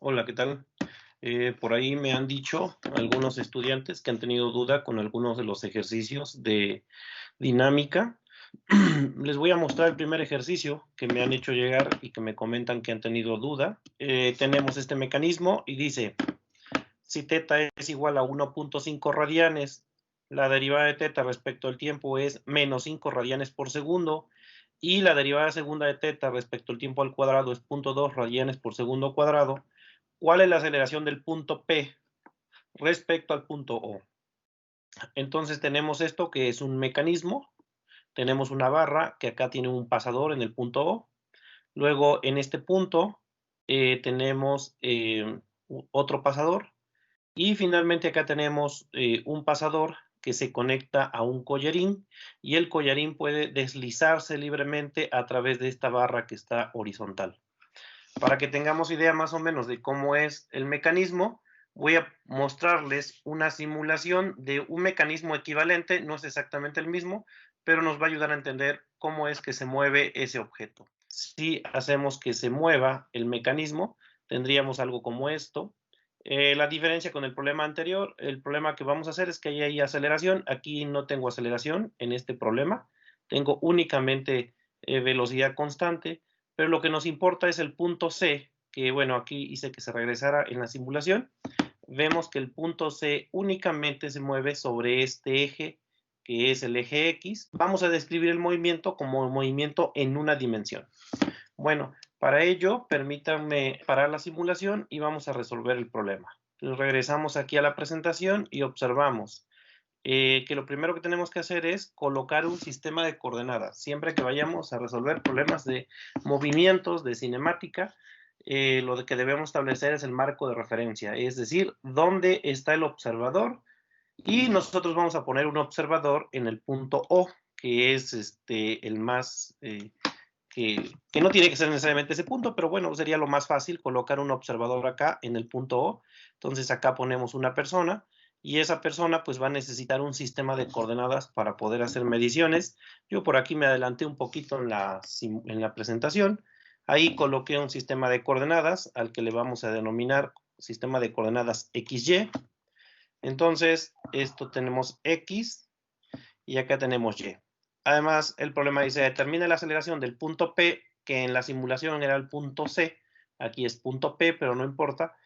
Hola, ¿qué tal? Por ahí me han dicho algunos estudiantes que han tenido duda con algunos de los ejercicios de dinámica. Les voy a mostrar el primer ejercicio que me han hecho llegar y que me comentan que han tenido duda. Tenemos este mecanismo y dice, si teta es igual a 1.5 radianes, la derivada de teta respecto al tiempo es menos 5 radianes por segundo y la derivada segunda de teta respecto al tiempo al cuadrado es 0.2 radianes por segundo cuadrado. ¿Cuál es la aceleración del punto P respecto al punto O? Entonces tenemos esto que es un mecanismo, tenemos una barra que acá tiene un pasador en el punto O, luego en este punto tenemos otro pasador y finalmente acá tenemos un pasador que se conecta a un collarín y el collarín puede deslizarse libremente a través de esta barra que está horizontal. Para que tengamos idea más o menos de cómo es el mecanismo, voy a mostrarles una simulación de un mecanismo equivalente, no es exactamente el mismo, pero nos va a ayudar a entender cómo es que se mueve ese objeto. Si hacemos que se mueva el mecanismo, tendríamos algo como esto. La diferencia con el problema anterior, el problema que vamos a hacer es que ahí hay aceleración, aquí no tengo aceleración en este problema, tengo únicamente velocidad constante, pero lo que nos importa es el punto C, que bueno, aquí hice que se regresara en la simulación. Vemos que el punto C únicamente se mueve sobre este eje, que es el eje X. Vamos a describir el movimiento como movimiento en una dimensión. Bueno, para ello, permítanme parar la simulación y vamos a resolver el problema. Entonces, regresamos aquí a la presentación y observamos que lo primero que tenemos que hacer es colocar un sistema de coordenadas. Siempre que vayamos a resolver problemas de movimientos, de cinemática, lo que debemos establecer es el marco de referencia, es decir, dónde está el observador y nosotros vamos a poner un observador en el punto O, que es el más, que no tiene que ser necesariamente ese punto, pero bueno, sería lo más fácil colocar un observador acá en el punto O. Entonces acá ponemos una persona y esa persona pues va a necesitar un sistema de coordenadas para poder hacer mediciones. Yo por aquí me adelanté un poquito en la presentación. Ahí coloqué un sistema de coordenadas al que le vamos a denominar sistema de coordenadas XY. Entonces, esto tenemos X y acá tenemos Y. Además, el problema dice, determina la aceleración del punto P, que en la simulación era el punto C, aquí es punto P, pero no importa.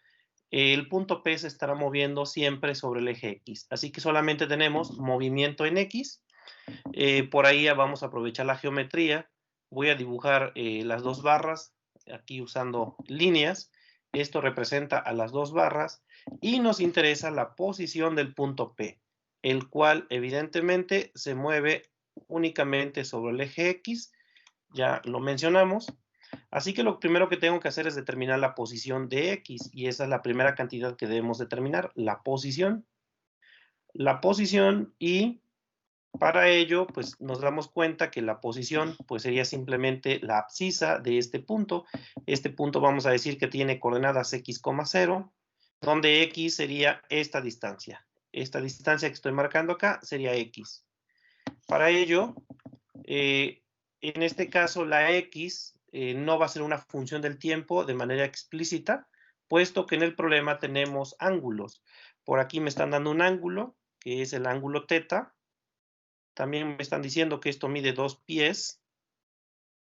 El punto P se estará moviendo siempre sobre el eje X, así que solamente tenemos movimiento en X. Por ahí vamos a aprovechar la geometría, voy a dibujar las dos barras, aquí usando líneas. Esto representa a las dos barras y nos interesa la posición del punto P, el cual evidentemente se mueve únicamente sobre el eje X, ya lo mencionamos. Así que lo primero que tengo que hacer es determinar la posición de X y esa es la primera cantidad que debemos determinar, la posición. La posición y para ello, pues nos damos cuenta que la posición pues sería simplemente la abscisa de este punto. Este punto vamos a decir que tiene coordenadas x, 0, donde x sería esta distancia. Esta distancia que estoy marcando acá sería x. Para ello, en este caso la x no va a ser una función del tiempo de manera explícita, puesto que en el problema tenemos ángulos. Por aquí me están dando un ángulo, que es el ángulo teta. También me están diciendo que esto mide 2 pies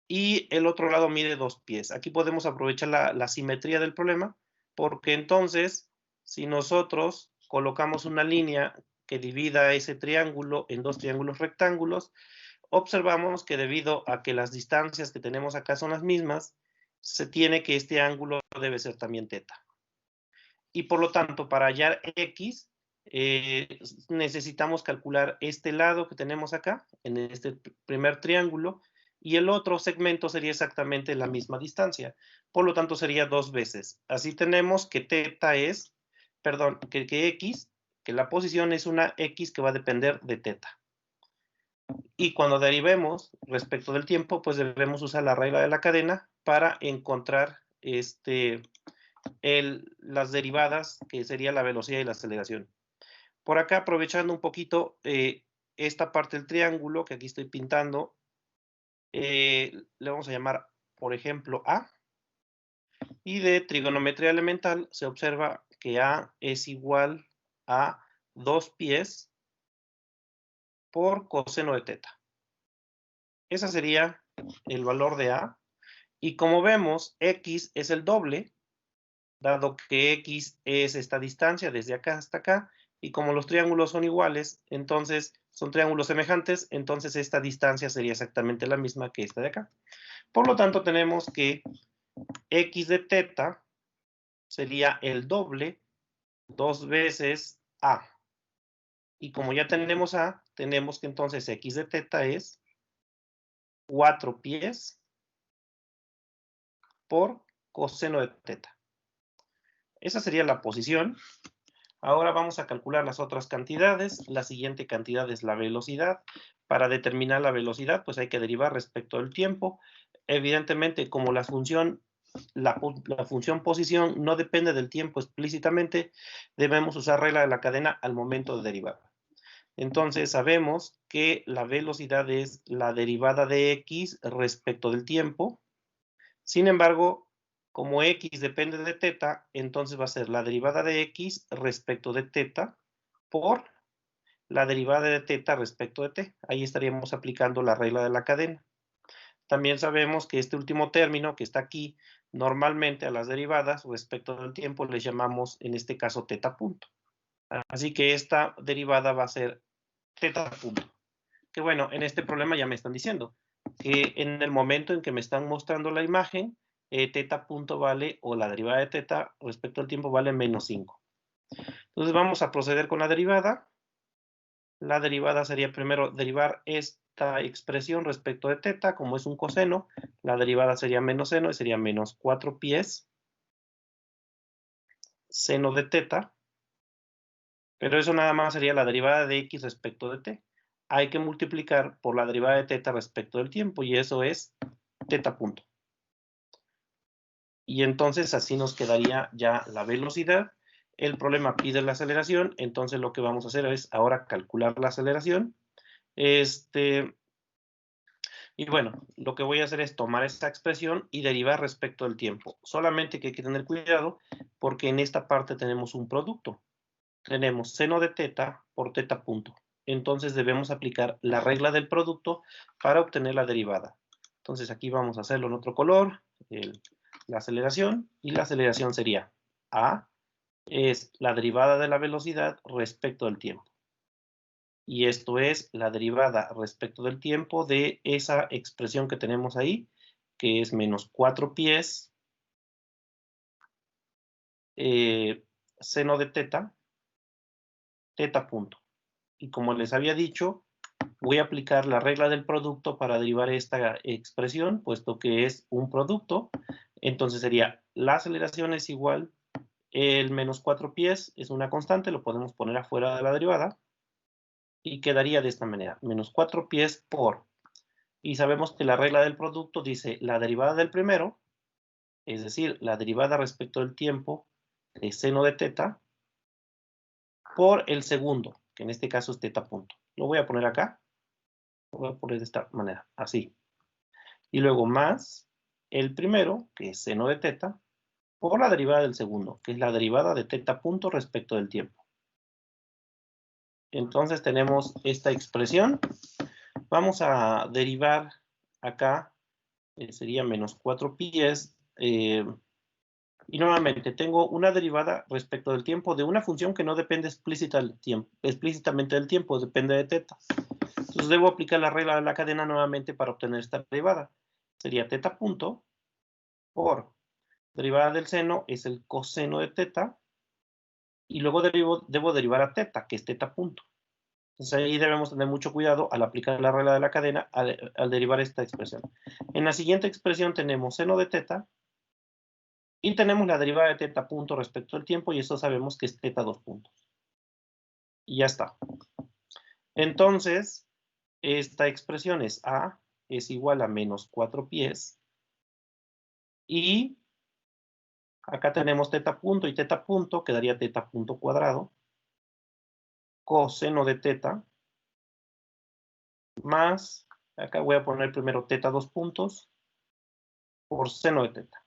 y el otro lado mide 2 pies. Aquí podemos aprovechar la simetría del problema, porque entonces, si nosotros colocamos una línea que divida ese triángulo en dos triángulos rectángulos, observamos que debido a que las distancias que tenemos acá son las mismas, se tiene que este ángulo debe ser también teta. Y por lo tanto, para hallar x, necesitamos calcular este lado que tenemos acá, en este primer triángulo, y el otro segmento sería exactamente la misma distancia. Por lo tanto, sería 2 veces. Así tenemos que teta es, perdón, que x, que la posición es una x que va a depender de teta. Y cuando derivemos respecto del tiempo, pues debemos usar la regla de la cadena para encontrar las derivadas, que sería la velocidad y la aceleración. Por acá, aprovechando un poquito esta parte del triángulo que aquí estoy pintando, le vamos a llamar, por ejemplo, A. Y de trigonometría elemental se observa que A es igual a 2 pies por coseno de teta. Ese sería el valor de A. Y como vemos, X es el doble, dado que X es esta distancia desde acá hasta acá, y como los triángulos son iguales, entonces son triángulos semejantes, entonces esta distancia sería exactamente la misma que esta de acá. Por lo tanto, tenemos que X de teta sería el doble 2 veces A. Y como ya tenemos A, tenemos que entonces X de teta es 4 pies por coseno de teta. Esa sería la posición. Ahora vamos a calcular las otras cantidades. La siguiente cantidad es la velocidad. Para determinar la velocidad, pues hay que derivar respecto del tiempo. Evidentemente, como la función posición no depende del tiempo explícitamente, debemos usar regla de la cadena al momento de derivar. Entonces, sabemos que la velocidad es la derivada de x respecto del tiempo. Sin embargo, como x depende de teta, entonces va a ser la derivada de x respecto de teta por la derivada de teta respecto de t. Ahí estaríamos aplicando la regla de la cadena. También sabemos que este último término que está aquí, normalmente a las derivadas respecto del tiempo les llamamos en este caso teta punto. Así que esta derivada va a ser teta punto. Que bueno, en este problema ya me están diciendo que en el momento en que me están mostrando la imagen, teta punto vale, o la derivada de teta respecto al tiempo vale menos 5. Entonces vamos a proceder con la derivada. La derivada sería primero derivar esta expresión respecto de teta, como es un coseno, la derivada sería menos seno y sería menos 4 pies seno de teta, pero eso nada más sería la derivada de x respecto de t. Hay que multiplicar por la derivada de teta respecto del tiempo, y eso es teta punto. Y entonces así nos quedaría ya la velocidad. El problema pide la aceleración, entonces lo que vamos a hacer es ahora calcular la aceleración. Y bueno, lo que voy a hacer es tomar esta expresión y derivar respecto del tiempo. Solamente que hay que tener cuidado porque en esta parte tenemos un producto. Tenemos seno de teta por teta punto. Entonces debemos aplicar la regla del producto para obtener la derivada. Entonces aquí vamos a hacerlo en otro color, la aceleración, y la aceleración sería A, es la derivada de la velocidad respecto del tiempo. Y esto es la derivada respecto del tiempo de esa expresión que tenemos ahí, que es menos 4 pies seno de teta, teta punto. Y como les había dicho, voy a aplicar la regla del producto para derivar esta expresión, puesto que es un producto. Entonces sería la aceleración es igual, el menos 4 pies es una constante, lo podemos poner afuera de la derivada, y quedaría de esta manera, menos 4 pies por, y sabemos que la regla del producto dice la derivada del primero, es decir, la derivada respecto del tiempo de seno de teta, por el segundo, que en este caso es teta punto. Lo voy a poner acá, lo voy a poner de esta manera, así. Y luego más el primero, que es seno de teta, por la derivada del segundo, que es la derivada de teta punto respecto del tiempo. Entonces tenemos esta expresión. Vamos a derivar acá, sería menos 4 pies. Y nuevamente tengo una derivada respecto del tiempo de una función que no depende explícitamente del tiempo, depende de teta. Entonces debo aplicar la regla de la cadena nuevamente para obtener esta derivada. Sería teta punto por derivada del seno es el coseno de teta, y luego debo derivar a teta, que es teta punto. Entonces ahí debemos tener mucho cuidado al aplicar la regla de la cadena al derivar esta expresión. En la siguiente expresión tenemos seno de teta y tenemos la derivada de teta punto respecto al tiempo, y eso sabemos que es teta 2 puntos. Y ya está. Entonces, esta expresión es A es igual a menos 4 pies, y acá tenemos teta punto y teta punto, quedaría teta punto cuadrado, coseno de teta, más, acá voy a poner primero teta 2 puntos, por seno de teta.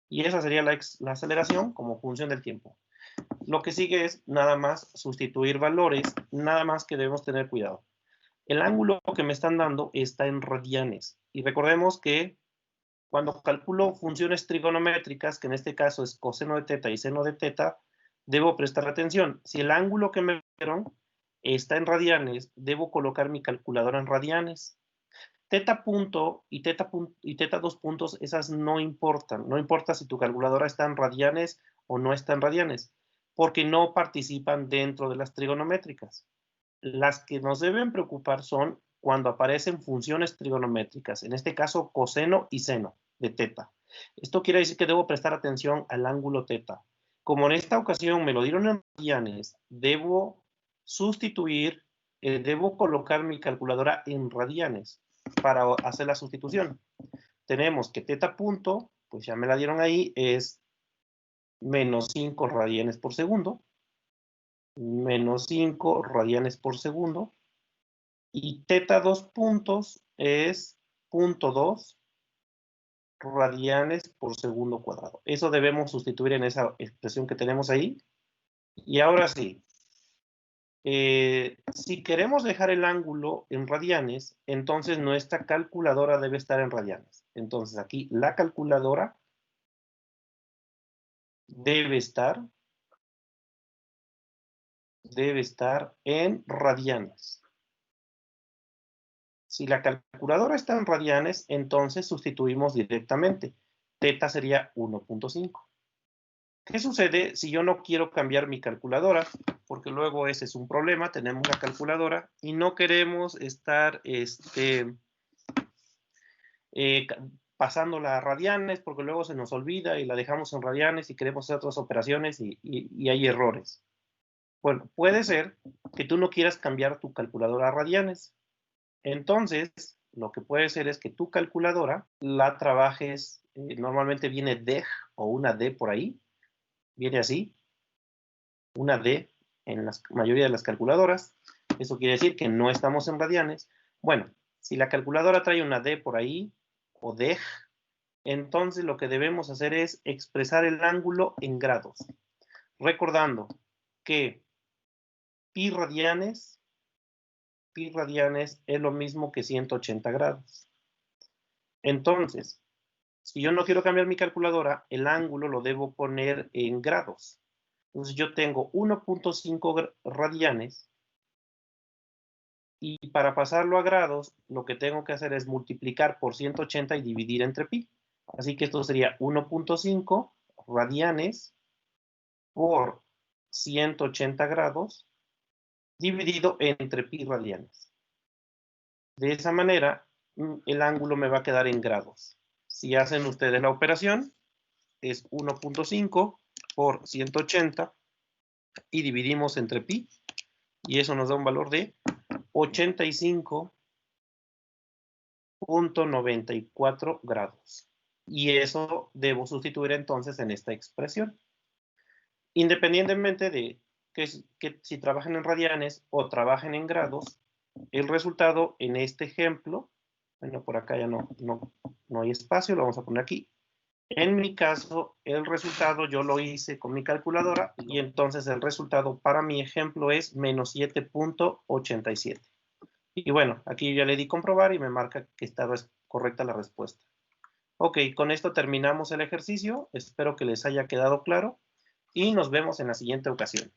Y esa sería la aceleración como función del tiempo. Lo que sigue es nada más sustituir valores, nada más que debemos tener cuidado. El ángulo que me están dando está en radianes. Y recordemos que cuando calculo funciones trigonométricas, que en este caso es coseno de teta y seno de teta, debo prestar atención. Si el ángulo que me dieron está en radianes, debo colocar mi calculadora en radianes. Teta punto y teta dos puntos, esas no importan. No importa si tu calculadora está en radianes o no está en radianes, porque no participan dentro de las trigonométricas. Las que nos deben preocupar son cuando aparecen funciones trigonométricas, en este caso coseno y seno de teta. Esto quiere decir que debo prestar atención al ángulo teta. Como en esta ocasión me lo dieron en radianes, debo sustituir, debo colocar mi calculadora en radianes para hacer la sustitución. Tenemos que teta punto, pues ya me la dieron ahí, es menos 5 radianes por segundo, menos 5 radianes por segundo, y teta 2 puntos es 0.2 radianes por segundo cuadrado. Eso debemos sustituir en esa expresión que tenemos ahí. Y ahora sí, si queremos dejar el ángulo en radianes, entonces nuestra calculadora debe estar en radianes. Entonces aquí la calculadora debe estar en radianes. Si la calculadora está en radianes, entonces sustituimos directamente. Teta sería 1.5. ¿Qué sucede si yo no quiero cambiar mi calculadora? Porque luego ese es un problema, tenemos la calculadora y no queremos estar pasándola a radianes porque luego se nos olvida y la dejamos en radianes y queremos hacer otras operaciones y hay errores. Bueno, puede ser que tú no quieras cambiar tu calculadora a radianes. Entonces, lo que puede ser es que tu calculadora la trabajes, normalmente viene DEG o una D por ahí, viene así, una D en la mayoría de las calculadoras. Eso quiere decir que no estamos en radianes. Bueno, si la calculadora trae una D por ahí, o DEG, entonces lo que debemos hacer es expresar el ángulo en grados. Recordando que pi radianes es lo mismo que 180 grados. Entonces, si yo no quiero cambiar mi calculadora, el ángulo lo debo poner en grados. Entonces yo tengo 1.5 radianes y para pasarlo a grados, lo que tengo que hacer es multiplicar por 180 y dividir entre pi. Así que esto sería 1.5 radianes por 180 grados dividido entre pi radianes. De esa manera, el ángulo me va a quedar en grados. Si hacen ustedes la operación, es 1.5 por 180 y dividimos entre pi, y eso nos da un valor de 85.94 grados. Y eso debo sustituir entonces en esta expresión. Independientemente de que si trabajan en radianes o trabajen en grados, el resultado en este ejemplo, bueno, por acá ya no hay espacio, lo vamos a poner aquí. En mi caso, el resultado yo lo hice con mi calculadora y entonces el resultado para mi ejemplo es menos 7.87. Y bueno, aquí ya le di comprobar y me marca que estaba correcta la respuesta. Ok, con esto terminamos el ejercicio. Espero que les haya quedado claro y nos vemos en la siguiente ocasión.